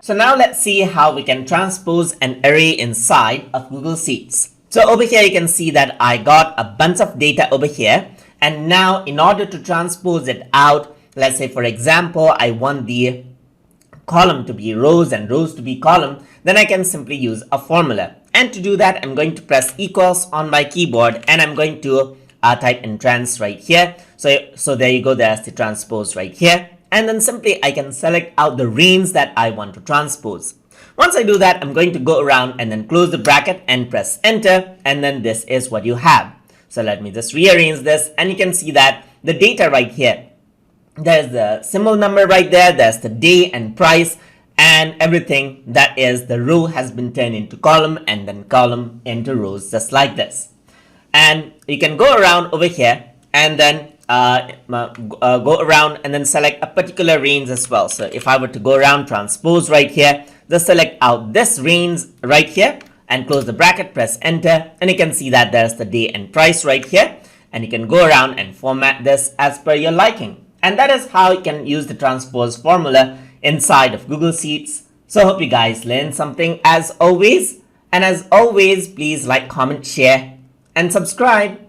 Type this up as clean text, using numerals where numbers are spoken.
So now let's see how we can transpose an array inside of Google Sheets. So over here you can see that I got a bunch of data over here, and now in order to transpose it out, let's say for example I want the column to be rows and rows to be column, then I can simply use a formula. And to do that, I'm going to press equals on my keyboard and I'm going to type in trans right here. So there you go, there's the transpose right here. And then simply I can select out the range that I want to transpose. Once I do that, I'm going to go around and then close the bracket and press enter, and then this is what you have. So let me just rearrange this, and you can see that the data right here, there's the symbol number right there, there's the day and price, and everything that is the row has been turned into column, and then column into rows, just like this. And you can go around over here and then go around and then select a particular range as well. So if I were to go around, transpose right here, just select out this range right here and close the bracket, press enter, and you can see that there's the day and price right here, and you can go around and format this as per your liking. And that is how you can use the transpose formula inside of Google Sheets. So I hope you guys learned something as always, and as always, please like, comment, share and subscribe.